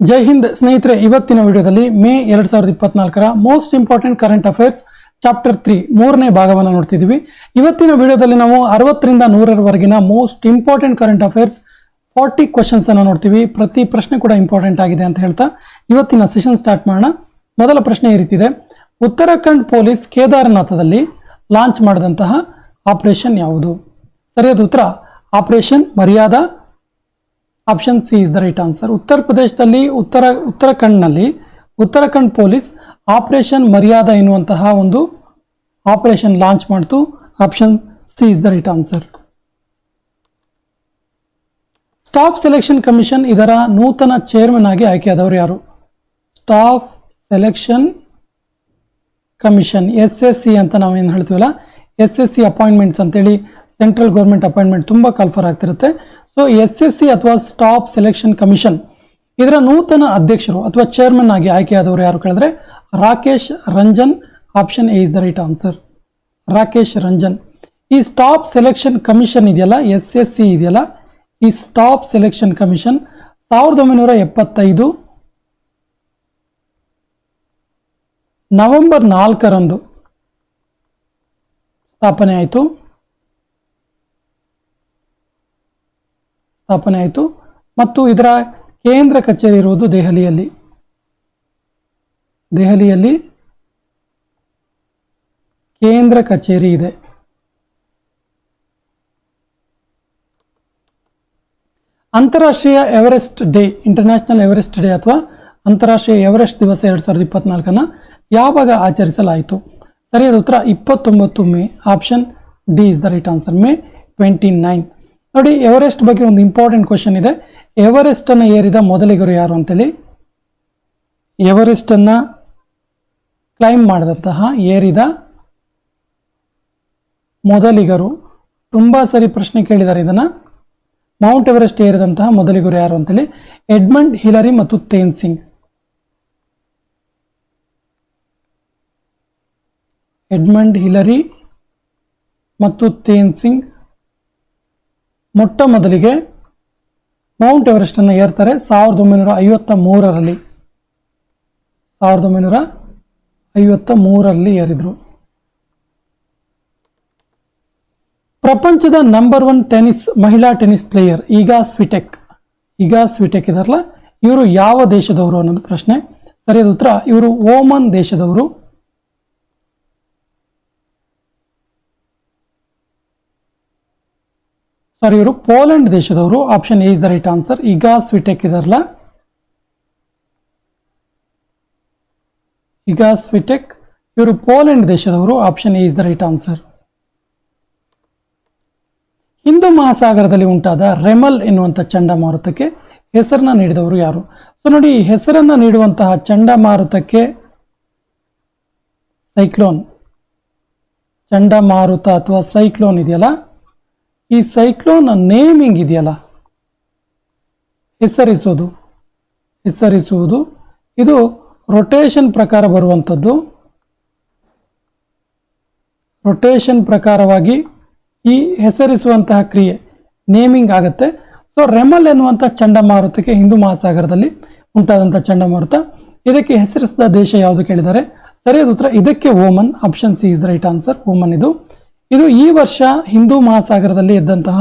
ಜೈ ಹಿಂದ್ ಸ್ನೇಹಿತರೆ, ಇವತ್ತಿನ ವಿಡಿಯೋದಲ್ಲಿ ಮೇ 2024ರ most important current affairs chapter 3 ಮೂರನೇ ಭಾಗವನ್ನು ನೋಡ್ತಿದ್ದೀವಿ. ಇವತ್ತಿನ ವಿಡಿಯೋದಲ್ಲಿ ನಾವು 60ರಿಂದ 100ರವರೆಗಿನ most important current affairs 40 questions ಅನ್ನು ನೋಡ್ತೀವಿ. ಪ್ರತಿ ಪ್ರಶ್ನೆ ಕೂಡ ಇಂಪಾರ್ಟೆಂಟ್ ಆಗಿದೆ ಅಂತ ಹೇಳ್ತಾ ಇವತ್ತಿನ ಸೆಷನ್ ಸ್ಟಾರ್ಟ್ ಮಾಡೋಣ. ಮೊದಲ ಪ್ರಶ್ನೆ ಈ ರೀತಿ ಇದೆ: ಉತ್ತರಾಖಂಡ್ ಪೊಲೀಸ್ ಕೇದಾರನಾಥದಲ್ಲಿ ಲಾಂಚ್ ಮಾಡಿದಂತಹ ಆಪರೇಷನ್ ಯಾವುದು? ಸರಿಯಾದ ಉತ್ತರ operation Maryada. Option C is the right answer. ಉತ್ತರ ಪ್ರದೇಶದಲ್ಲಿ ಉತ್ತರಾಖಂಡ್ನಲ್ಲಿ ಉತ್ತರಾಖಂಡ್ ಪೊಲೀಸ್ ಆಪರೇಷನ್ ಮರ್ಯಾದಾ ಎನ್ನುವಂತಹ ಒಂದು ಆಪರೇಷನ್ ಲಾಂಚ್ ಮಾಡಿತು. Option C is the right answer. Staff selection commission ಇದರ ನೂತನ ಚೇರ್ಮನ್ ಆಗಿ ಆಯ್ಕೆಯಾದವರು ಯಾರು? ಸ್ಟಾಫ್ ಸೆಲೆಕ್ಷನ್ ಕಮಿಷನ್ SSC ಅಂತ ನಾವೇನು ಹೇಳ್ತೀವಲ್ಲ, SSC ಅಪಾಯಿಂಟ್ಮೆಂಟ್ಸ್ ಅಂತೇಳಿ ಸೆಂಟ್ರಲ್ ಗೌರ್ಮೆಂಟ್ ಅಪಾಯಿಂಟ್ಮೆಂಟ್ ತುಂಬ ಕಾಲ್ಫರ್ ಆಗ್ತಿರುತ್ತೆ. ಸೊ SSC ಅಥವಾ ಸ್ಟಾಫ್ ಸೆಲೆಕ್ಷನ್ ಕಮಿಷನ್ ಇದರ ನೂತನ ಅಧ್ಯಕ್ಷರು ಅಥವಾ ಚೇರ್ಮನ್ ಆಗಿ ಆಯ್ಕೆಯಾದವರು ಯಾರು ಕೇಳಿದ್ರೆ Rakesh Ranjan. Option A is the right answer. Rakesh Ranjan. ಈ ಸ್ಟಾಫ್ ಸೆಲೆಕ್ಷನ್ ಕಮಿಷನ್ ಇದೆಯಲ್ಲ, SSC ಇದೆಯಲ್ಲ, ಈ ಸ್ಟಾಫ್ ಸೆಲೆಕ್ಷನ್ ಕಮಿಷನ್ 1975 ನವೆಂಬರ್ 4ರಂದು ಸ್ಥಾಪನೆ ಆಯಿತು ಮತ್ತು ಇದರ ಕೇಂದ್ರ ಕಚೇರಿ ಇರುವುದು ದೆಹಲಿಯಲ್ಲಿ. ಕೇಂದ್ರ ಕಚೇರಿ ಇದೆ. ಅಂತಾರಾಷ್ಟ್ರೀಯ Everest day, international Everest day ಅಥವಾ ಅಂತಾರಾಷ್ಟ್ರೀಯ ಎವರೆಸ್ಟ್ ದಿವಸ 2024 ಯಾವಾಗ ಆಚರಿಸಲಾಯಿತು? ಸರಿಯಾದ ಉತ್ತರ 29 May. Option D is the right answer. May 29. ನೋಡಿ, ಎವರೆಸ್ಟ್ ಬಗ್ಗೆ ಒಂದು ಇಂಪಾರ್ಟೆಂಟ್ ಕ್ವೆಶನ್ ಇದೆ. ಎವರೆಸ್ಟ್ ಅನ್ನು ಏರಿದ ಮೊದಲಿಗರು ಯಾರು ಅಂತೇಳಿ, ಎವರೆಸ್ಟ್ ಅನ್ನ ಕ್ಲೈಮ್ ಮಾಡಿದಂತಹ ಏರಿದ ಮೊದಲಿಗರು. ತುಂಬಾ ಸರಿ ಪ್ರಶ್ನೆ ಕೇಳಿದ್ದಾರೆ ಇದನ್ನ. ಮೌಂಟ್ ಎವರೆಸ್ಟ್ ಏರಿದಂತಹ ಮೊದಲಿಗರು ಯಾರು ಅಂತೇಳಿ ಎಡ್ಮಂಡ್ ಹಿಲರಿ ಮತ್ತು ತೇನ್ ಸಿಂಗ್. ಎಡ್ಮಂಡ್ ಹಿಲರಿ ಮತ್ತು ತೇನ್ ಸಿಂಗ್ ಮೊಟ್ಟ ಮೊದಲಿಗೆ ಮೌಂಟ್ ಎವರೆಸ್ಟ್ ಅನ್ನು ಏರ್ತಾರೆ 1953ರಲ್ಲಿ. 1953ರಲ್ಲಿ ಏರಿದ್ರು. ಪ್ರಪಂಚದ ನಂಬರ್ 1 ಮಹಿಳಾ ಟೆನ್ನಿಸ್ ಪ್ಲೇಯರ್ ಈಗಾ ಸ್ವಿಟೆಕ್ ಇದಾರಲ್ಲ, ಇವರು ಯಾವ ದೇಶದವರು ಅನ್ನೋದು ಪ್ರಶ್ನೆ. ಸರಿಯಾದ ಉತ್ತರ ಇವರು ಓಮನ್ ದೇಶದವರು. ಇವರು ಪೋಲೆಂಡ್ ದೇಶದವರು. Option A is the right answer. Iga Swiatek ಇದಾರಲ್ಲ, ಈಗಾ ಸ್ವಿಟೆಕ್ ಇವರು ಪೋಲೆಂಡ್ ದೇಶದವರು. Option A is the right answer. ಹಿಂದೂ ಮಹಾಸಾಗರದಲ್ಲಿ ಉಂಟಾದ ರೆಮಲ್ ಎನ್ನುವಂಥ ಚಂಡಮಾರುತಕ್ಕೆ ಹೆಸರನ್ನ ನೀಡಿದವರು ಯಾರು? ಸೊ ನೋಡಿ, ಹೆಸರನ್ನ ನೀಡುವಂತಹ ಚಂಡಮಾರುತಕ್ಕೆ ಚಂಡಮಾರುತ ಅಥವಾ ಸೈಕ್ಲೋನ್ ಇದೆಯಲ್ಲ, ಈ ಸೈಕ್ಲೋನ್ ನೇಮಿಂಗ್ ಇದೆಯಲ್ಲ, ಹೆಸರಿಸುವುದು ಇದು ರೊಟೇಷನ್ ಪ್ರಕಾರ ಬರುವಂಥದ್ದು. ರೊಟೇಷನ್ ಪ್ರಕಾರವಾಗಿ ಈ ಹೆಸರಿಸುವಂತಹ ಕ್ರಿಯೆ ನೇಮಿಂಗ್ ಆಗುತ್ತೆ. ಸೊ ರೆಮಲ್ ಎನ್ನುವಂಥ ಚಂಡಮಾರುತಕ್ಕೆ ಹಿಂದೂ ಮಹಾಸಾಗರದಲ್ಲಿ ಉಂಟಾದಂಥ ಚಂಡಮಾರುತ, ಇದಕ್ಕೆ ಹೆಸರಿಸಿದ ದೇಶ ಯಾವುದು ಕೇಳಿದ್ದಾರೆ? ಸರಿಯಾದ ಉತ್ತರ ಇದಕ್ಕೆ Oman. Option C is the right answer. Oman ಇದು ಈ ವರ್ಷ ಹಿಂದೂ ಮಹಾಸಾಗರದಲ್ಲಿ ಎದ್ದಂತಹ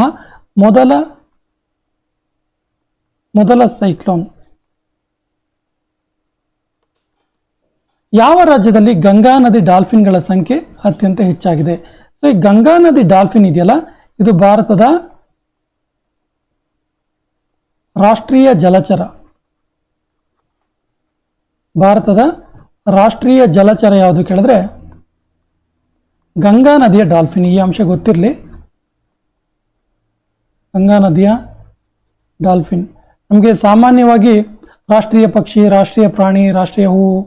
ಮೊದಲ ಸೈಕ್ಲೋನ್. ಯಾವ ರಾಜ್ಯದಲ್ಲಿ ಗಂಗಾ ನದಿ ಡಾಲ್ಫಿನ್ಗಳ ಸಂಖ್ಯೆ ಅತ್ಯಂತ ಹೆಚ್ಚಾಗಿದೆ? ಸೊ ಈ ಗಂಗಾ ನದಿ ಡಾಲ್ಫಿನ್ ಇದೆಯಲ್ಲ, ಇದು ಭಾರತದ ರಾಷ್ಟ್ರೀಯ ಜಲಚರ ಯಾವುದು ಕೇಳಿದ್ರೆ ಗಂಗಾ ನದಿಯ ಡಾಲ್ಫಿನ್. ಈ ಅಂಶ ಗೊತ್ತಿರಲಿ. ಗಂಗಾ ನದಿಯ ಡಾಲ್ಫಿನ್. ನಮಗೆ ಸಾಮಾನ್ಯವಾಗಿ ರಾಷ್ಟ್ರೀಯ ಪಕ್ಷಿ, ರಾಷ್ಟ್ರೀಯ ಪ್ರಾಣಿ, ರಾಷ್ಟ್ರೀಯ ಹೂವು,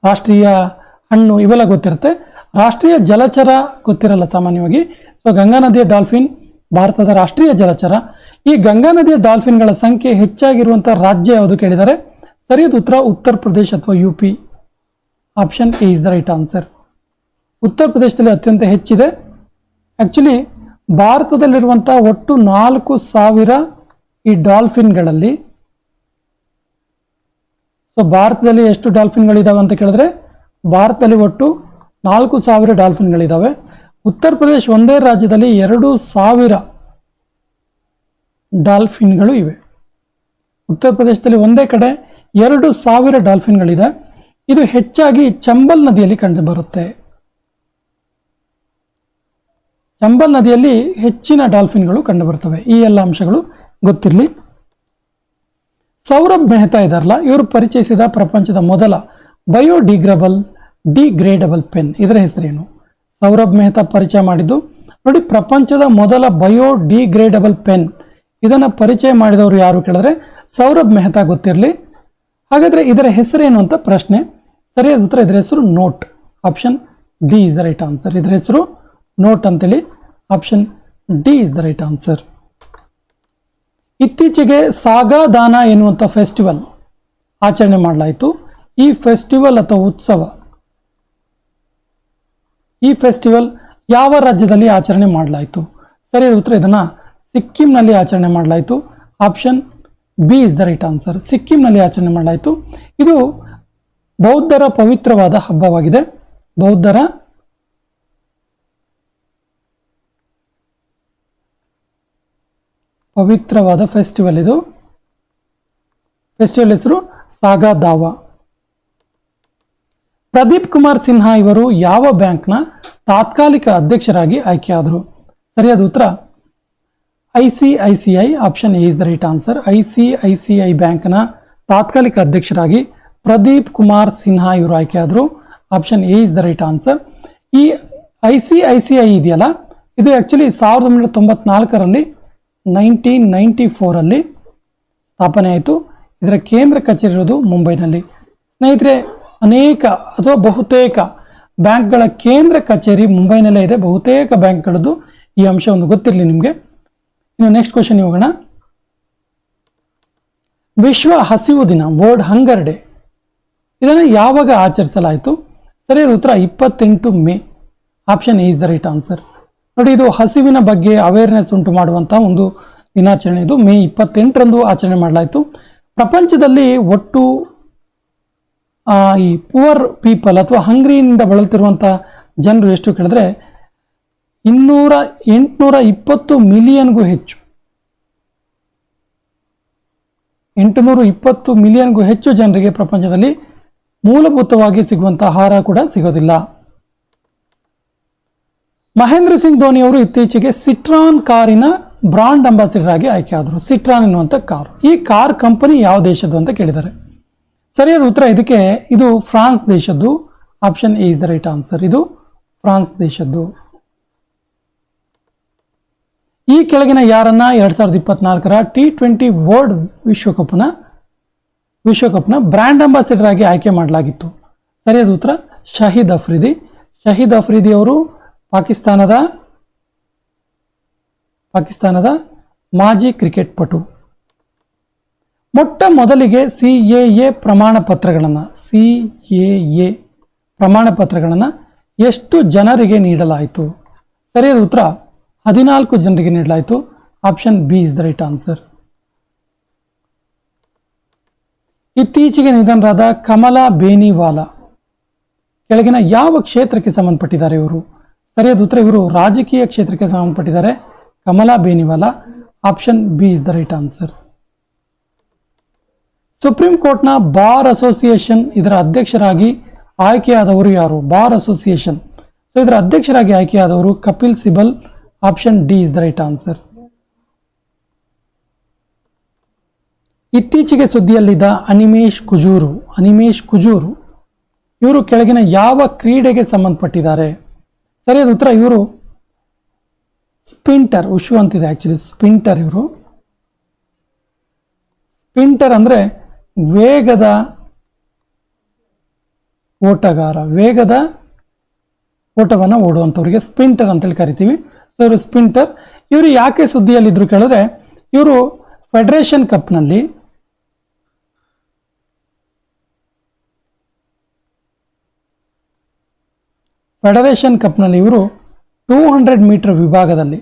ರಾಷ್ಟ್ರೀಯ ಹಣ್ಣು ಇವೆಲ್ಲ ಗೊತ್ತಿರುತ್ತೆ. ರಾಷ್ಟ್ರೀಯ ಜಲಚರ ಗೊತ್ತಿರಲ್ಲ ಸಾಮಾನ್ಯವಾಗಿ. ಸೊ ಗಂಗಾ ನದಿಯ ಡಾಲ್ಫಿನ್ ಭಾರತದ ರಾಷ್ಟ್ರೀಯ ಜಲಚರ. ಈ ಗಂಗಾ ನದಿಯ ಡಾಲ್ಫಿನ್ಗಳ ಸಂಖ್ಯೆ ಹೆಚ್ಚಾಗಿರುವಂಥ ರಾಜ್ಯ ಯಾವುದು ಕೇಳಿದರೆ ಸರಿಯಾದ ಉತ್ತರ ಉತ್ತರ ಪ್ರದೇಶ ಅಥವಾ UP. Option A is the right answer. ಉತ್ತರ ಪ್ರದೇಶದಲ್ಲಿ ಅತ್ಯಂತ ಹೆಚ್ಚಿದೆ. ಆಕ್ಚುಲಿ ಭಾರತದಲ್ಲಿರುವಂಥ ಒಟ್ಟು 4000 ಈ ಡಾಲ್ಫಿನ್ಗಳಲ್ಲಿ ಸೊ ಭಾರತದಲ್ಲಿ ಎಷ್ಟು ಡಾಲ್ಫಿನ್ಗಳಿದಾವೆ ಅಂತ ಕೇಳಿದ್ರೆ ಭಾರತದಲ್ಲಿ ಒಟ್ಟು 4,000 ಡಾಲ್ಫಿನ್ಗಳಿದಾವೆ. ಉತ್ತರ ಪ್ರದೇಶ ಒಂದೇ ರಾಜ್ಯದಲ್ಲಿ 2,000 ಡಾಲ್ಫಿನ್ಗಳು ಇವೆ. ಉತ್ತರ ಪ್ರದೇಶದಲ್ಲಿ ಒಂದೇ ಕಡೆ 2,000 ಡಾಲ್ಫಿನ್ಗಳಿದೆ. ಇದು ಹೆಚ್ಚಾಗಿ ಚಂಬಲ್ ನದಿಯಲ್ಲಿ ಕಂಡುಬರುತ್ತೆ. ಚಂಬಲ್ ನದಿಯಲ್ಲಿ ಹೆಚ್ಚಿನ ಡಾಲ್ಫಿನ್ಗಳು ಕಂಡುಬರುತ್ತವೆ. ಈ ಎಲ್ಲ ಅಂಶಗಳು ಗೊತ್ತಿರಲಿ. ಸೌರಭ್ ಮೆಹ್ತಾ ಇದಾರಲ್ಲ, ಇವರು ಪರಿಚಯಿಸಿದ ಪ್ರಪಂಚದ ಮೊದಲ ಡಿಗ್ರೇಡಬಲ್ ಪೆನ್, ಇದರ ಹೆಸರೇನು? ಸೌರಭ್ ಮೆಹ್ತಾ ಪರಿಚಯ ಮಾಡಿದ್ದು ನೋಡಿ, ಪ್ರಪಂಚದ ಮೊದಲ ಡಿಗ್ರೇಡಬಲ್ ಪೆನ್, ಇದನ್ನು ಪರಿಚಯ ಮಾಡಿದವರು ಯಾರು ಕೇಳಿದ್ರೆ ಸೌರಭ್ ಮೆಹ್ತಾ ಗೊತ್ತಿರಲಿ. ಹಾಗಾದ್ರೆ ಇದರ ಹೆಸರೇನು ಅಂತ ಪ್ರಶ್ನೆ. ಸರಿಯಾದ ಉತ್ತರ ಇದರ ಹೆಸರು note. Option D is the right answer. ಇದರ ಹೆಸರು ನೋಟ್ ಅಂತೇಳಿ. Option D is the right answer. ಇತ್ತೀಚೆಗೆ ಸಾಗಾದಾನ ಎನ್ನುವಂಥ ಫೆಸ್ಟಿವಲ್ ಆಚರಣೆ ಮಾಡಲಾಯಿತು. ಈ ಫೆಸ್ಟಿವಲ್ ಅಥವಾ ಉತ್ಸವ, ಈ ಫೆಸ್ಟಿವಲ್ ಯಾವ ರಾಜ್ಯದಲ್ಲಿ ಆಚರಣೆ ಮಾಡಲಾಯಿತು? ಸರಿಯಾದ ಉತ್ತರ ಇದನ್ನು ಸಿಕ್ಕಿಂನಲ್ಲಿ ಆಚರಣೆ ಮಾಡಲಾಯಿತು. Option B is the right answer. ಸಿಕ್ಕಿಂನಲ್ಲಿ ಆಚರಣೆ ಮಾಡಲಾಯಿತು. ಇದು ಬೌದ್ಧರ ಪವಿತ್ರವಾದ ಹಬ್ಬವಾಗಿದೆ. ಬೌದ್ಧರ ಪವಿತ್ರವಾದ ಫೆಸ್ಟಿವಲ್ ಇದು. ಫೆಸ್ಟಿವಲ್ ಹೆಸರು ಸಾಗಾದಾವ. ಪ್ರದೀಪ್ ಕುಮಾರ್ ಸಿನ್ಹಾ ಇವರು ಯಾವ ಬ್ಯಾಂಕ್ನ ತಾತ್ಕಾಲಿಕ ಅಧ್ಯಕ್ಷರಾಗಿ ಆಯ್ಕೆಯಾದರು? ಸರಿಯಾದ ಉತ್ತರ ICICI. Option A is the right answer. ICICI ಬ್ಯಾಂಕ್ನ ತಾತ್ಕಾಲಿಕ ಅಧ್ಯಕ್ಷರಾಗಿ ಪ್ರದೀಪ್ ಕುಮಾರ್ ಸಿನ್ಹಾ ಇವರು ಆಯ್ಕೆಯಾದರು. Option A is the right answer. ಈ ICICI ಇದೆಯಲ್ಲ, ಇದು ಆ್ಯಕ್ಚುಲಿ 1994ರಲ್ಲಿ 1994ರಲ್ಲಿ ಸ್ಥಾಪನೆ ಆಯಿತು. ಇದರ ಕೇಂದ್ರ ಕಚೇರಿ ಇರೋದು ಮುಂಬೈನಲ್ಲಿ. ಸ್ನೇಹಿತರೆ, ಅನೇಕ ಅಥವಾ ಬಹುತೇಕ ಬ್ಯಾಂಕ್ಗಳ ಕೇಂದ್ರ ಕಚೇರಿ ಮುಂಬೈನಲ್ಲೇ ಇದೆ. ಬಹುತೇಕ ಬ್ಯಾಂಕ್ಗಳದ್ದು ಈ ಅಂಶ ಒಂದು ಗೊತ್ತಿರಲಿ ನಿಮಗೆ. ಇನ್ನು ನೆಕ್ಸ್ಟ್ ಕ್ವಶನ್ ಹೋಗೋಣ. ವಿಶ್ವ ಹಸಿವು ದಿನ, ವರ್ಲ್ಡ್ ಹಂಗರ್ ಡೇ, ಇದನ್ನು ಯಾವಾಗ ಆಚರಿಸಲಾಯಿತು? ಸರಿಯಾದ ಉತ್ತರ 28 May. Option A is the right answer. ನೋಡಿ, ಇದು ಹಸಿವಿನ ಬಗ್ಗೆ ಅವೇರ್ನೆಸ್ ಉಂಟು ಮಾಡುವಂಥ ಒಂದು ದಿನಾಚರಣೆ. ಇದು ಮೇ 28ರಂದು ಆಚರಣೆ ಮಾಡಲಾಯಿತು. ಪ್ರಪಂಚದಲ್ಲಿ ಒಟ್ಟು ಈ ಪುವರ್ ಪೀಪಲ್ ಅಥವಾ ಹಂಗ್ರಿಯಿಂದ ಬಳಲ್ತಿರುವಂಥ ಜನರು ಎಷ್ಟು ಕೇಳಿದ್ರೆ 820 ಮಿಲಿಯನ್ಗೂ ಹೆಚ್ಚು. 820 ಮಿಲಿಯನ್ಗೂ ಹೆಚ್ಚು ಜನರಿಗೆ ಪ್ರಪಂಚದಲ್ಲಿ ಮೂಲಭೂತವಾಗಿ ಸಿಗುವಂಥ ಆಹಾರ ಕೂಡ ಸಿಗೋದಿಲ್ಲ. ಮಹೇಂದ್ರ ಸಿಂಗ್ ಧೋನಿ ಅವರು ಇತ್ತೀಚೆಗೆ ಸಿಟ್ರಾನ್ ಕಾರಿನ ಬ್ರಾಂಡ್ ಅಂಬಾಸಿಡರ್ ಆಗಿ ಆಯ್ಕೆಯಾದರು. ಸಿಟ್ರಾನ್ ಎನ್ನುವಂಥ ಕಾರು, ಈ ಕಾರ್ ಕಂಪನಿ ಯಾವ ದೇಶದ್ದು ಅಂತ ಕೇಳಿದ್ದಾರೆ. ಸರಿಯಾದ ಉತ್ತರ ಇದಕ್ಕೆ ಇದು ಫ್ರಾನ್ಸ್ ದೇಶದ್ದು. Option A is the right answer. ಇದು ಫ್ರಾನ್ಸ್ ದೇಶದ್ದು. ಈ ಕೆಳಗಿನ ಯಾರನ್ನ 2024ರ T20 ವರ್ಲ್ಡ್ ವಿಶ್ವಕಪ್ನ ಬ್ರ್ಯಾಂಡ್ ಅಂಬಾಸಿಡರ್ ಆಗಿ ಆಯ್ಕೆ ಮಾಡಲಾಗಿತ್ತು? ಸರಿಯಾದ ಉತ್ತರ ಶಹೀದ್ ಅಫ್ರಿದಿ. ಶಹೀದ್ ಅಫ್ರಿದಿ ಅವರು ಪಾಕಿಸ್ತಾನದ ಮಾಜಿ ಕ್ರಿಕೆಟ್ ಪಟು. ಮೊಟ್ಟ ಮೊದಲಿಗೆ CAA ಪ್ರಮಾಣ ಪತ್ರಗಳನ್ನು ಎಷ್ಟು ಜನರಿಗೆ ನೀಡಲಾಯಿತು? ಸರಿಯಾದ ಉತ್ತರ 14 ಜನರಿಗೆ ನೀಡಲಾಯಿತು. Option B is the right answer. ಇತ್ತೀಚೆಗೆ ನಿಧನರಾದ ಕಮಲಾ ಬೇನಿವಾಲಾ ಕೆಳಗಿನ ಯಾವ ಕ್ಷೇತ್ರಕ್ಕೆ ಸಂಬಂಧಪಟ್ಟಿದ್ದಾರೆ ಇವರು? ಸರಿಯಾದ ಉತ್ತರ ಇವರು ರಾಜಕೀಯ ಕ್ಷೇತ್ರಕ್ಕೆ ಸಂಬಂಧಪಟ್ಟಿದ್ದಾರೆ. Kamala Beniwal. Option B is the right answer. Supreme ಕೋರ್ಟ್ನ ಬಾರ್ ಅಸೋಸಿಯೇಷನ್ ಇದರ ಅಧ್ಯಕ್ಷರಾಗಿ ಆಯ್ಕೆಯಾದವರು ಯಾರು? ಬಾರ್ ಅಸೋಸಿಯೇಷನ್, ಸೊ ಇದರ ಅಧ್ಯಕ್ಷರಾಗಿ ಆಯ್ಕೆಯಾದವರು Kapil Sibal. Option D is the right answer. ಇತ್ತೀಚೆಗೆ ಸುದ್ದಿಯಲ್ಲಿದ್ದ ಅನಿಮೇಶ್ ಕುಜೂರು ಇವರು ಕೆಳಗಿನ ಯಾವ ಕ್ರೀಡೆಗೆ ಸಂಬಂಧಪಟ್ಟಿದ್ದಾರೆ? ಸರಿಯಾದ ಉತ್ತರ ಇವರು ಸ್ಪಿಂಟರ್, ಉಶು ಅಂತಿದೆ ಆಕ್ಚುಲಿ, ಸ್ಪಿಂಟರ್. ಇವರು ಸ್ಪಿಂಟರ್ ಅಂದ್ರೆ ವೇಗದ ಓಟಗಾರ, ವೇಗದ ಓಟವನ್ನು ಓಡುವಂಥವ್ರಿಗೆ ಸ್ಪಿಂಟರ್ ಅಂತೇಳಿ ಕರಿತೀವಿ. ಸೊ ಇವರು ಸ್ಪಿಂಟರ್. ಇವರು ಯಾಕೆ ಸುದ್ದಿಯಲ್ಲಿದ್ರು ಕೇಳಿದ್ರೆ, ಇವರು ಫೆಡರೇಷನ್ ಕಪ್ನಲ್ಲಿ ಇವರು 200 ಮೀಟರ್ ವಿಭಾಗದಲ್ಲಿ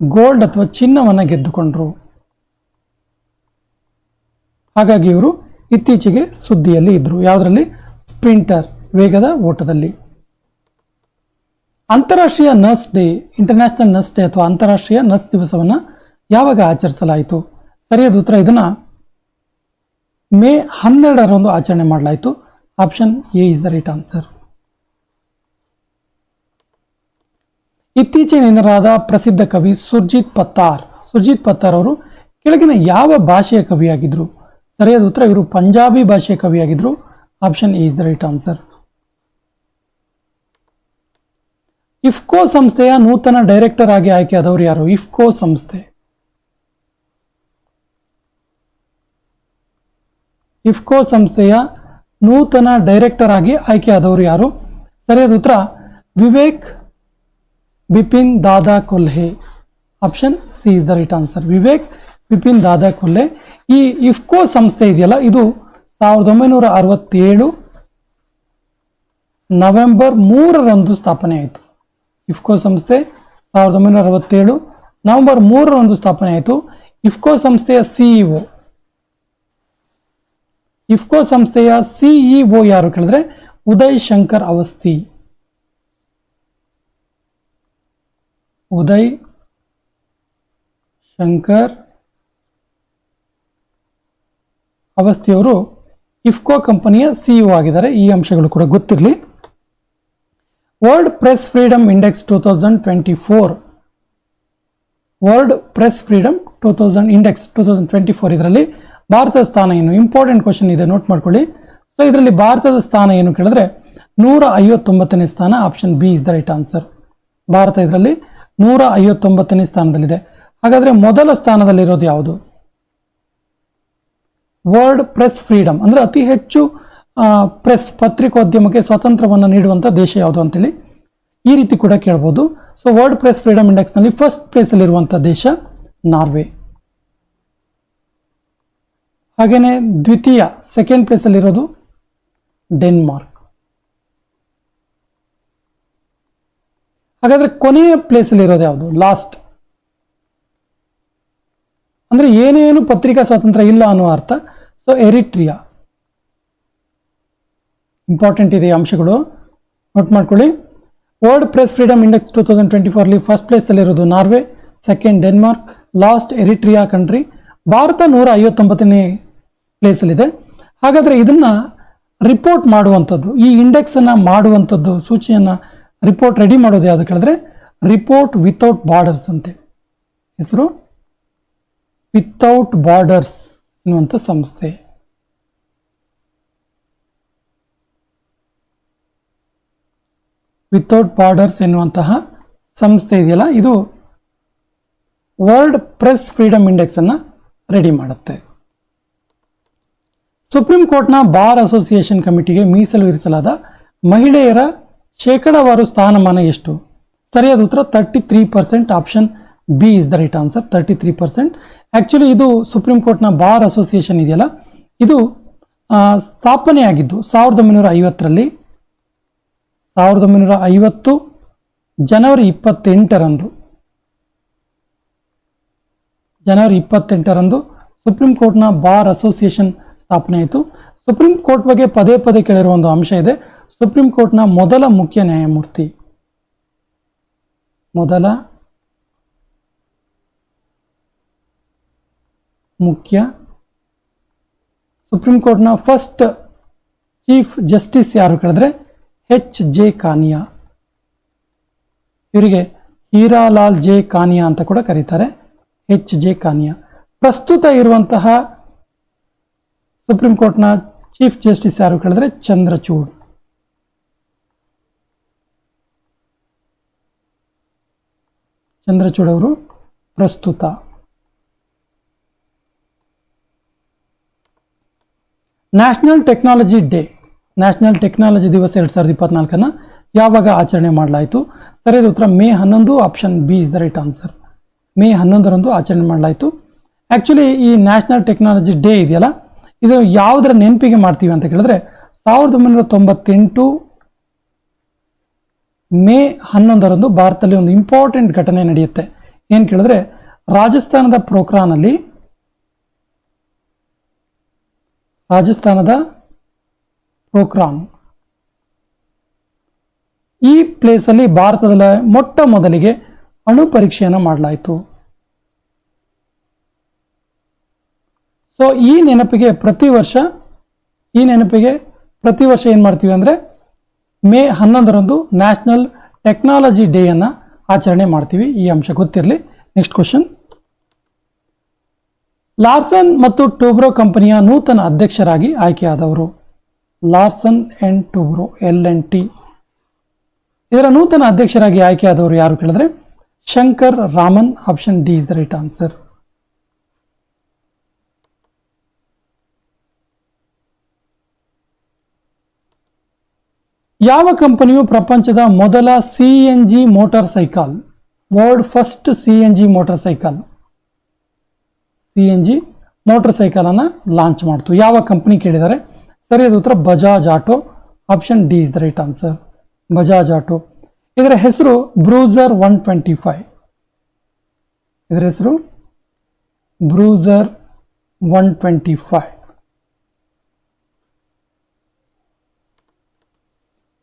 ಗೋಲ್ಡ್ ಅಥವಾ ಚಿನ್ನವನ್ನು ಗೆದ್ದುಕೊಂಡ್ರು. ಹಾಗಾಗಿ ಇವರು ಇತ್ತೀಚೆಗೆ ಸುದ್ದಿಯಲ್ಲಿ ಇದ್ರು. ಯಾವುದರಲ್ಲಿ? ಸ್ಪ್ರಿಂಟರ್, ವೇಗದ ಓಟದಲ್ಲಿ. ಅಂತಾರಾಷ್ಟ್ರೀಯ nurse day, international nurse day ಅಥವಾ ಅಂತಾರಾಷ್ಟ್ರೀಯ ನರ್ಸ್ ದಿವಸವನ್ನು ಯಾವಾಗ ಆಚರಿಸಲಾಯಿತು? ಸರಿಯಾದ ಉತ್ತರ ಇದನ್ನ ಮೇ 12ರಂದು ಆಚರಣೆ ಮಾಡಲಾಯಿತು. Option A is the right answer. ಇತ್ತೀಚೆಗೆ ನಿಧನರಾದ ಪ್ರಸಿದ್ಧ ಕವಿ ಸುರ್ಜಿತ್ ಪತ್ತಾರ್. ಸುರ್ಜಿತ್ ಪತ್ತಾರ್ ಅವರು ಕೆಳಗಿನ ಯಾವ ಭಾಷೆಯ ಕವಿಯಾಗಿದ್ರು? ಸರಿಯಾದ ಉತ್ತರ ಇವರು ಪಂಜಾಬಿ ಭಾಷೆಯ ಕವಿಯಾಗಿದ್ರು. Option A is the right answer. IFFCO ಸಂಸ್ಥೆಯ ನೂತನ ಡೈರೆಕ್ಟರ್ ಆಗಿ ಆಯ್ಕೆಯಾದವರು ಯಾರು? ಇಫ್ಕೋ ಸಂಸ್ಥೆ, ಇಫ್ಕೋ ಸಂಸ್ಥೆಯ ನೂತನ ಡೈರೆಕ್ಟರ್ ಆಗಿ ಆಯ್ಕೆಯಾದವರು ಯಾರು? ಸರಿಯಾದ ಉತ್ತರ Vivek Bipin Dada Kolhe. Option C is the right answer. Vivek Bipin Dada Kolhe. ಈ ಇಫ್ಕೋ ಸಂಸ್ಥೆ ಇದೆಯಲ್ಲ, ಇದು 1967 ನವೆಂಬರ್ 3ರಂದು ಸ್ಥಾಪನೆ ಆಯಿತು. ಇಫ್ಕೋ ಸಂಸ್ಥೆ 1967 ನವೆಂಬರ್ 3ರಂದು ಸ್ಥಾಪನೆ ಆಯಿತು. ಇಫ್ಕೋ ಸಂಸ್ಥೆಯ ಸಿಇಒ, ಇಫ್ಕೋ ಸಂಸ್ಥೆಯ ಸಿಇಒ ಯಾರು ಕೇಳಿದ್ರೆ ಉದಯ್ ಶಂಕರ್ ಅವಸ್ಥಿ. ಉದಯ್ ಶಂಕರ್ ಅವಸ್ಥಿಯವರು ಇಫ್ಕೋ ಕಂಪನಿಯ ಸಿಇಒ ಆಗಿದ್ದಾರೆ. ಈ ಅಂಶಗಳು ಕೂಡ ಗೊತ್ತಿರಲಿ. World press freedom index 2024, world press freedom 2024 ಇದರಲ್ಲಿ ಭಾರತದ ಸ್ಥಾನ ಏನು? ಇಂಪಾರ್ಟೆಂಟ್ ಕ್ವಶನ್ ಇದೆ, ನೋಟ್ ಮಾಡ್ಕೊಳ್ಳಿ. ಸೊ ಇದರಲ್ಲಿ ಭಾರತದ ಸ್ಥಾನ ಏನು ಕೇಳಿದ್ರೆ 159ನೇ ಸ್ಥಾನ. Option B is the right answer. Bharat ಇದರಲ್ಲಿ 159ನೇ ಸ್ಥಾನದಲ್ಲಿದೆ. ಹಾಗಾದ್ರೆ ಮೊದಲ ಸ್ಥಾನದಲ್ಲಿರೋದು ಯಾವುದು? ವರ್ಲ್ಡ್ ಪ್ರೆಸ್ ಫ್ರೀಡಮ್ ಅಂದ್ರೆ ಅತಿ ಹೆಚ್ಚು ಪ್ರೆಸ್ ಪತ್ರಿಕೋದ್ಯಮಕ್ಕೆ ಸ್ವಾತಂತ್ರ್ಯವನ್ನು ನೀಡುವಂಥ ದೇಶ ಯಾವುದು ಅಂತೇಳಿ ಈ ರೀತಿ ಕೂಡ ಕೇಳ್ಬೋದು. ಸೊ ವರ್ಲ್ಡ್ ಪ್ರೆಸ್ ಫ್ರೀಡಮ್ ಇಂಡೆಕ್ಸ್ನಲ್ಲಿ ಫಸ್ಟ್ ಪ್ಲೇಸಲ್ಲಿರುವಂಥ ದೇಶ ನಾರ್ವೆ. ಹಾಗೆಯೇ ದ್ವಿತೀಯ ಸೆಕೆಂಡ್ ಪ್ಲೇಸಲ್ಲಿರೋದು ಡೆನ್ಮಾರ್ಕ್. ಹಾಗಾದ್ರೆ ಕೊನೆಯ ಪ್ಲೇಸಲ್ಲಿರೋದು ಯಾವುದು? ಲಾಸ್ಟ್ ಅಂದ್ರೆ ಏನೇನು ಪತ್ರಿಕಾ ಸ್ವಾತಂತ್ರ್ಯ ಇಲ್ಲ ಅನ್ನುವ ಅರ್ಥ. So Eritrea. ಇಂಪಾರ್ಟೆಂಟ್ ಇದೆ ಅಂಶಗಳು, ನೋಟ್ ಮಾಡ್ಕೊಳ್ಳಿ. World press freedom index 2024 first ಪ್ಲೇಸಲ್ಲಿರೋದು Norway, second Denmark, last Eritrea country. Bharat 159ನೇ ಪ್ಲೇಸಲ್ಲಿದೆ. ಹಾಗಾದರೆ ಇದನ್ನ ರಿಪೋರ್ಟ್ ಮಾಡುವಂಥದ್ದು, ಈ ಇಂಡೆಕ್ಸನ್ನು ಮಾಡುವಂಥದ್ದು, ಸೂಚಿಯನ್ನು ರಿಪೋರ್ಟ್ ರೆಡಿ ಮಾಡೋದು ಯಾವುದು ಕೇಳಿದ್ರೆ ರಿಪೋರ್ಟ್ ವಿತೌಟ್ ಬಾರ್ಡರ್ಸ್ ಅಂತೆ. ಹೆಸರು ವಿತೌಟ್ ಬಾರ್ಡರ್ಸ್ ಎನ್ನುವಂಥ ಸಂಸ್ಥೆ. ವಿತೌಟ್ ಬಾರ್ಡರ್ಸ್ ಎನ್ನುವಂತಹ ಸಂಸ್ಥೆ ಇದೆಯಲ್ಲ, ಇದು ವರ್ಲ್ಡ್ ಪ್ರೆಸ್ ಫ್ರೀಡಮ್ ಇಂಡೆಕ್ಸ್ ಅನ್ನು ರೆಡಿ ಮಾಡುತ್ತೆ. ಸುಪ್ರೀಂ ಕೋರ್ಟ್ನ ಬಾರ್ ಅಸೋಸಿಯೇಷನ್ ಕಮಿಟಿಗೆ ಮೀಸಲು ಇರಿಸಲಾದ ಮಹಿಳೆಯರ ಶೇಕಡಾವಾರು ಸ್ಥಾನಮಾನ ಎಷ್ಟು? ಸರಿಯಾದ ಉತ್ತರ 33%. Option B is the right answer. 33%. Actually ಇದು ಸುಪ್ರೀಂ ಕೋರ್ಟ್ನ ಬಾರ್ ಅಸೋಸಿಯೇಷನ್ ಇದೆಯಲ್ಲ, ಇದು ಸ್ಥಾಪನೆಯಾಗಿದ್ದು 1950ರಲ್ಲಿ. 1950 ಜನವರಿ 28ರಂದು ಸುಪ್ರೀಂ ಕೋರ್ಟ್ನ ಬಾರ್ ಅಸೋಸಿಯೇಷನ್ ಸ್ಥಾಪನೆ ಆಯಿತು. ಸುಪ್ರೀಂ ಕೋರ್ಟ್ ಬಗ್ಗೆ ಪದೇ ಪದೇ ಕೇಳಿರುವ ಒಂದು ಅಂಶ ಇದೆ. ಸುಪ್ರೀಂ ಕೋರ್ಟ್ನ ಮೊದಲ ಮುಖ್ಯ ನ್ಯಾಯಮೂರ್ತಿ, ಸುಪ್ರೀಂ ಕೋರ್ಟ್ನ ಫಸ್ಟ್ ಚೀಫ್ ಜಸ್ಟಿಸ್ ಯಾರು ಕೇಳಿದ್ರೆ H.J. ಕಾನಿಯಾ. ಇವರಿಗೆ ಹೀರಾಲಾಲ್ ಜೆ ಕಾನಿಯಾ ಅಂತ ಕೂಡ ಕರೀತಾರೆ. H.J. ಕಾನಿಯಾ. ಪ್ರಸ್ತುತ ಇರುವಂತಹ ಸುಪ್ರೀಂ ಕೋರ್ಟ್ನ ಚೀಫ್ ಜಸ್ಟಿಸ್ ಯಾರು ಕೇಳಿದ್ರೆ ಚಂದ್ರಚೂಡ್. ಅವರು ಪ್ರಸ್ತುತ. National technology day, national technology ದಿವಸ 2024 ಯಾವಾಗ ಆಚರಣೆ ಮಾಡಲಾಯಿತು? ಸರಿಯಾದ ಉತ್ತರ May 11. Option B is the right answer. May 11ರಂದು ಆಚರಣೆ ಮಾಡಲಾಯಿತು. ಆ್ಯಕ್ಚುಲಿ ಈ ನ್ಯಾಷನಲ್ ಟೆಕ್ನಾಲಜಿ ಡೇ ಇದೆಯಲ್ಲ, ಇದು ಯಾವುದರ ನೆನಪಿಗೆ ಮಾಡ್ತೀವಿ ಅಂತ ಕೇಳಿದ್ರೆ 1998 ಮೇ 11ರಂದು ಭಾರತದಲ್ಲಿ ಒಂದು ಇಂಪಾರ್ಟೆಂಟ್ ಘಟನೆ ನಡೆಯುತ್ತೆ. ಏನು ಕೇಳಿದ್ರೆ ರಾಜಸ್ಥಾನದ ಪೋಖ್ರಾನಲ್ಲಿ ರಾಜಸ್ಥಾನದ ಪೋಖ್ರಾನ್. ಈ ಪ್ಲೇಸಲ್ಲಿ ಭಾರತದಲ್ಲಿ ಮೊಟ್ಟ ಮೊದಲಿಗೆ ಅಣು ಪರೀಕ್ಷೆಯನ್ನು ಮಾಡಲಾಯಿತು. ಸೊ ಈ ನೆನಪಿಗೆ ಪ್ರತಿ ವರ್ಷ ಏನು ಮಾಡ್ತೀವಿ ಅಂದರೆ ಮೇ 11ರಂದು ನ್ಯಾಷನಲ್ ಟೆಕ್ನಾಲಜಿ ಡೇಯನ್ನು ಆಚರಣೆ ಮಾಡ್ತೀವಿ. ಈ ಅಂಶ ಗೊತ್ತಿರಲಿ. Next question. ಲಾರ್ಸನ್ ಮತ್ತು ಟೂಬ್ರೋ ಕಂಪನಿಯ ನೂತನ ಅಧ್ಯಕ್ಷರಾಗಿ ಆಯ್ಕೆಯಾದವರು. ಲಾರ್ಸನ್ ಅಂಡ್ ಟೂಬ್ರೋ LNT ಇದರ ನೂತನ ಅಧ್ಯಕ್ಷರಾಗಿ ಆಯ್ಕೆಯಾದವರು ಯಾರು ಕೇಳಿದ್ರೆ Shankar Raman. Option D is the right answer. ಯಾವ ಕಂಪನಿಯು ಪ್ರಪಂಚದ ಮೊದಲ CNG motor cycle, world first CNG motor cycle ಅನ್ನು ಲಾಂಚ್ ಮಾಡ್ತು? ಯಾವ ಕಂಪನಿ ಕೇಳಿದ್ದಾರೆ? ಸರಿಯಾದ ಉತ್ತರ Bajaj auto. Option D is the right answer. Bajaj auto. ಇದರ ಹೆಸರು ಬ್ರೂಸರ್ 125. ಇದರ ಹೆಸರು ಬ್ರೂಸರ್ 125.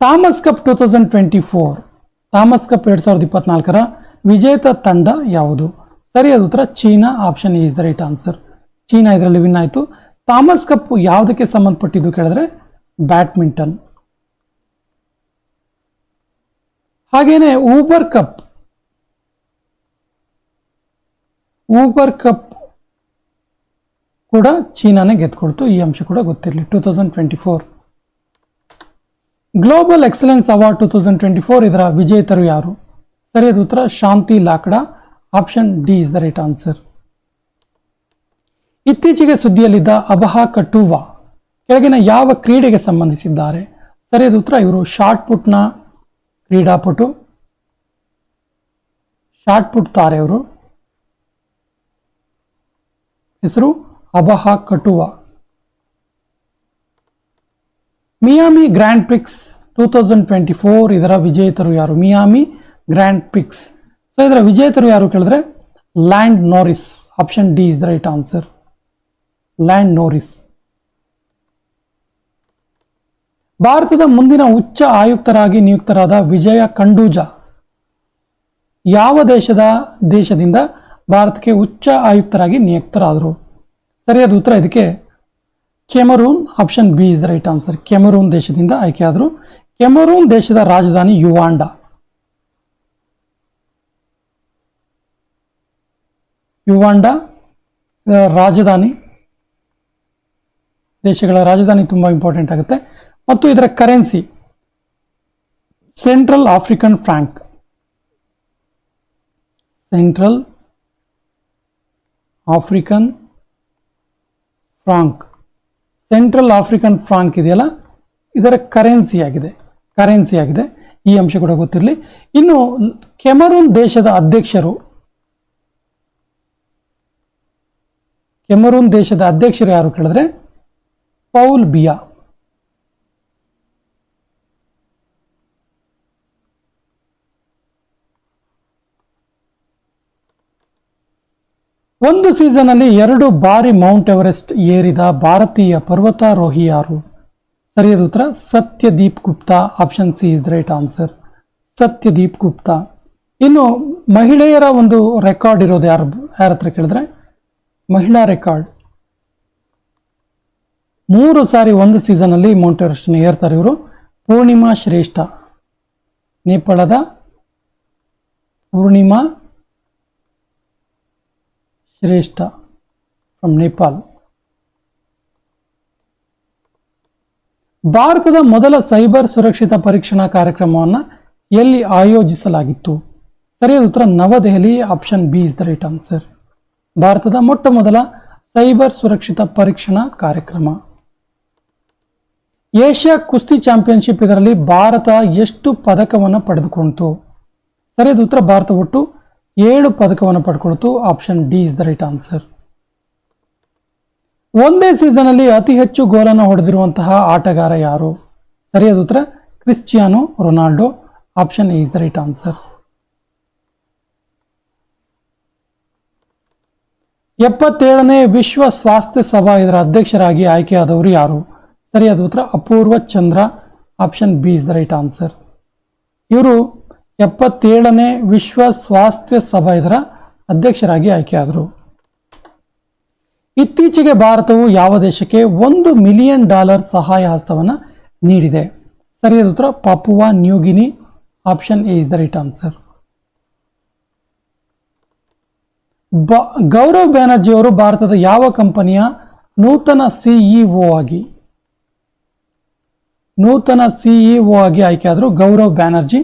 ಥಾಮಸ್ ಕಪ್ 2024 ಥಾಮಸ್ ಕಪ್ 2024ರ ವಿಜೇತ ತಂಡ ಯಾವುದು? ಸರಿಯಾದ ಉತ್ತರ China. Option is the right answer. China ಇದರಲ್ಲಿ ವಿನ್ ಆಯಿತು. ಥಾಮಸ್ ಕಪ್ ಯಾವುದಕ್ಕೆ ಸಂಬಂಧಪಟ್ಟಿದ್ದು ಕೇಳಿದ್ರೆ ಬ್ಯಾಡ್ಮಿಂಟನ್. ಹಾಗೇನೆ ಊಬರ್ ಕಪ್ ಕೂಡ ಚೀನಾನೇ ಗೆದ್ಕೊಳ್ತು. ಈ ಅಂಶ ಕೂಡ ಗೊತ್ತಿರಲಿ. 2024 ಗ್ಲೋಬಲ್ ಎಕ್ಸಲೆನ್ಸ್ ಅವಾರ್ಡ್ 2024 ಇದರ ವಿಜೇತರು ಯಾರು? ಸರಿಯಾದ ಉತ್ತರ Shanti Lakra. Option D is the right answer. ಇತ್ತೀಚೆಗೆ ಸುದ್ದಿಯಲ್ಲಿದ್ದ ಅಬಹಾ ಕಟುವಾ ಕೆಳಗಿನ ಯಾವ ಕ್ರೀಡೆಗೆ ಸಂಬಂಧಿಸಿದ್ದಾರೆ? ಸರಿಯಾದ ಉತ್ತರ ಇವರು ಶಾರ್ಟ್ ಪುಟ್ನ ಕ್ರೀಡಾಪಟು, ಶಾರ್ಟ್ ಪುಟ್ ತಾರೆ. ಅವರು ಹೆಸರು ಅಬಹಾ ಕಟುವಾ. ಮಿಯಾಮಿ ಗ್ರ್ಯಾಂಡ್ ಪ್ರಿಕ್ಸ್ 2024 ಇದರ ವಿಜೇತರು ಯಾರು? Miami grand Prix. ಸೊ ಇದರ ವಿಜೇತರು ಯಾರು ಕೇಳಿದ್ರೆ Lando Norris. Option D is the right answer. Lando Norris. ಭಾರತದ ಮುಂದಿನ ಉಚ್ಚ ಆಯುಕ್ತರಾಗಿ ನಿಯುಕ್ತರಾದ ವಿಜಯ ಖಂಡೂಜಾ ಯಾವ ದೇಶದಿಂದ ಭಾರತಕ್ಕೆ ಉಚ್ಚ ಆಯುಕ್ತರಾಗಿ ನಿಯುಕ್ತರಾದರು? ಸರಿಯಾದ ಉತ್ತರ ಇದಕ್ಕೆ Cameroon. Option B is the right answer. Cameroon ದೇಶದಿಂದ ಆಯ್ಕೆಯಾದರು. ಕೆಮರೂನ್ ದೇಶದ ರಾಜಧಾನಿ ಯುವಾಂಡಾ. ರಾಜಧಾನಿ, ದೇಶಗಳ ರಾಜಧಾನಿ ತುಂಬಾ ಇಂಪಾರ್ಟೆಂಟ್ ಆಗುತ್ತೆ. ಮತ್ತು ಇದರ currency central African Frank. Central African Frank ಇದೆಯಲ್ಲ, ಇದರ ಕರೆನ್ಸಿ ಆಗಿದೆ. ಈ ಅಂಶ ಕೂಡ ಗೊತ್ತಿರಲಿ. ಇನ್ನು ಕೆಮರೂನ್ ದೇಶದ ಅಧ್ಯಕ್ಷರು ಯಾರು ಕೇಳಿದ್ರೆ ಪೌಲ್ ಬಿಯಾ. ಒಂದು ಸೀಸನ್ ಅಲ್ಲಿ 2 ಬಾರಿ ಮೌಂಟ್ ಎವರೆಸ್ಟ್ ಏರಿದ ಭಾರತೀಯ ಪರ್ವತಾರೋಹಿ ಯಾರು? ಸರಿಯಾದ ಉತ್ತರ Satyadeep Gupta. Option C is the right answer. Satyadeep Gupta. ಇನ್ನು ಮಹಿಳೆಯರ ಒಂದು ರೆಕಾರ್ಡ್ ಇರೋದು ಯಾರ ಹತ್ರ ಕೇಳಿದ್ರೆ ಮಹಿಳಾ ರೆಕಾರ್ಡ್. 3 ಸಾರಿ ಒಂದು ಸೀಸನ್ ಅಲ್ಲಿ ಮೌಂಟ್ ಎವರೆಸ್ಟ್ ಏರ್ತಾರೆ ಇವರು. ಪೂರ್ಣಿಮಾ ಶ್ರೇಷ್ಠ, ನೇಪಾಳದ ಪೂರ್ಣಿಮಾ ಶ್ರೇಷ್ಠ ಫ್ರಮ್ ನೇಪಾಲ್. ಭಾರತದ ಮೊದಲ ಸೈಬರ್ ಸುರಕ್ಷಿತ ಪರೀಕ್ಷಣಾ ಕಾರ್ಯಕ್ರಮವನ್ನು ಎಲ್ಲಿ ಆಯೋಜಿಸಲಾಗಿತ್ತು? ಸರಿಯಾದ ಉತ್ತರ New Delhi. Option B is the right answer. ಭಾರತದ ಮೊಟ್ಟ ಮೊದಲ ಸೈಬರ್ ಸುರಕ್ಷಿತ ಪರೀಕ್ಷಣಾ ಕಾರ್ಯಕ್ರಮ. ಏಷ್ಯಾ ಕುಸ್ತಿ ಚಾಂಪಿಯನ್ಶಿಪ್ ಇದರಲ್ಲಿ ಭಾರತ ಎಷ್ಟು ಪದಕವನ್ನು ಪಡೆದುಕೊಂಡಿತು? ಸರಿಯಾದ ಉತ್ತರ ಭಾರತ ಒಟ್ಟು 7 ಪದಕವನ್ನು ಪಡ್ಕೊಳ್ತು. Option D is the right answer. ಒಂದೇ ಸೀಸನ್ ಅಲ್ಲಿ ಅತಿ ಹೆಚ್ಚು ಗೋಲನ್ನು ಹೊಡೆದಿರುವಂತಹ ಆಟಗಾರ ಯಾರು? ಸರಿಯಾದ ಉತ್ತರ Cristiano Ronaldo. Option A is the right answer. 77ನೇ ವಿಶ್ವ ಸ್ವಾಸ್ಥ್ಯ ಸಭಾ ಇದರ ಅಧ್ಯಕ್ಷರಾಗಿ ಆಯ್ಕೆಯಾದವರು ಯಾರು? ಸರಿಯಾದ ಉತ್ತರ Apurva Chandra. Option B is the right answer. ಇವರು 77ನೇ ವಿಶ್ವ ಸ್ವಾಸ್ಥ್ಯ ಸಭಾ ಇದರ ಅಧ್ಯಕ್ಷರಾಗಿ ಆಯ್ಕೆಯಾದರು. ಇತ್ತೀಚೆಗೆ ಭಾರತವು ಯಾವ ದೇಶಕ್ಕೆ $1 ಮಿಲಿಯನ್ ಸಹಾಯ ಹಸ್ತವನ್ನು ನೀಡಿದೆ? ಸರಿಯಾದ ಉತ್ತರ Papua New Guinea. Option A is the right answer. Gaurav Banerjee ಅವರು ಭಾರತದ ಯಾವ ಕಂಪನಿಯ ನೂತನ ಸಿಇಒ ಆಗಿ ಆಯ್ಕೆಯಾದರು? ಗೌರವ್ ಬ್ಯಾನರ್ಜಿ.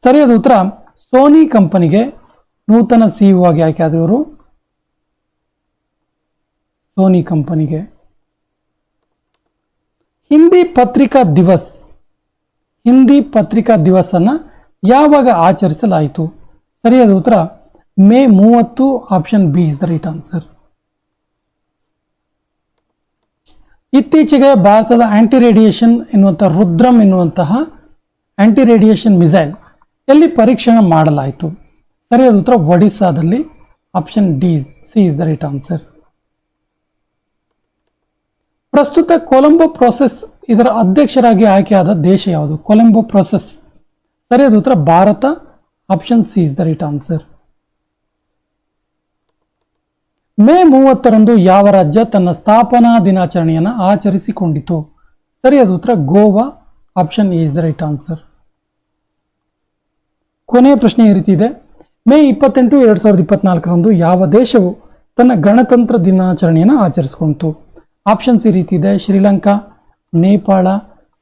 ಸರಿಯಾದ ಉತ್ತರ ಸೋನಿ ಕಂಪನಿಗೆ ನೂತನ ಸಿಇಒ ಆಗಿ ಆಯ್ಕೆಯಾದರು ಇವರು. ಸೋನಿ ಕಂಪನಿಗೆ. ಹಿಂದಿ ಪತ್ರಿಕಾ ದಿವಸ್ ಅನ್ನ ಯಾವಾಗ ಆಚರಿಸಲಾಯಿತು? ಸರಿಯಾದ ಉತ್ತರ May 30. Option B is the right answer. ಇತ್ತೀಚೆಗೆ ಭಾರತದ ಆಂಟಿ ರೇಡಿಯೇಷನ್ ಎನ್ನುವಂತಹ ರುದ್ರಂ ಎನ್ನುವಂತಹ ಆಂಟಿ ರೇಡಿಯೇಷನ್ ಮಿಸೈಲ್ ಎಲ್ಲಿ ಪರೀಕ್ಷಣೆ ಮಾಡಲಾಯಿತು? ಸರಿಯಾದ ಉತ್ತರ ಒಡಿಸ್ಸಾದಲ್ಲಿ. Option D C is the right answer. ಪ್ರಸ್ತುತ ಕೊಲಂಬೋ ಪ್ರೊಸೆಸ್ ಇದರ ಅಧ್ಯಕ್ಷರಾಗಿ ಆಯ್ಕೆಯಾದ ದೇಶ ಯಾವುದು? ಕೊಲಂಬೋ ಪ್ರೊಸೆಸ್. ಸರಿಯಾದ ಉತ್ತರ Bharat. Option C is the right answer. May 30ರಂದು ಯಾವ ರಾಜ್ಯ ತನ್ನ ಸ್ಥಾಪನಾ ದಿನಾಚರಣೆಯನ್ನು ಆಚರಿಸಿಕೊಂಡಿತು? ಸರಿಯಾದ ಉತ್ತರ Goa. Option A is the right answer. ಕೊನೆಯ ಪ್ರಶ್ನೆ ಈ ರೀತಿ ಇದೆ. ಮೇ 28, 2024ರಂದು ಯಾವ ದೇಶವು ತನ್ನ ಗಣತಂತ್ರ ದಿನಾಚರಣೆಯನ್ನು ಆಚರಿಸಿಕೊಂಡಿತು? ಆಪ್ಷನ್ಸ್ ಈ ರೀತಿ ಇದೆ. ಶ್ರೀಲಂಕಾ, ನೇಪಾಳ,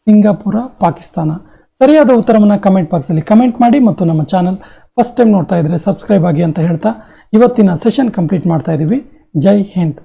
ಸಿಂಗಾಪುರ, ಪಾಕಿಸ್ತಾನ. ಸರಿಯಾದ ಉತ್ತರವನ್ನು ಕಮೆಂಟ್ ಬಾಕ್ಸಲ್ಲಿ ಕಮೆಂಟ್ ಮಾಡಿ ಮತ್ತು ನಮ್ಮ ಚಾನಲ್ ಫಸ್ಟ್ ಟೈಮ್ ನೋಡ್ತಾ ಇದ್ರೆ ಸಬ್ಸ್ಕ್ರೈಬ್ ಆಗಿ ಅಂತ ಹೇಳ್ತಾ ಇವತ್ತಿನ ಸೆಷನ್ ಕಂಪ್ಲೀಟ್ ಮಾಡ್ತಾ ಇದ್ದೀವಿ. ಜೈ ಹಿಂದ್.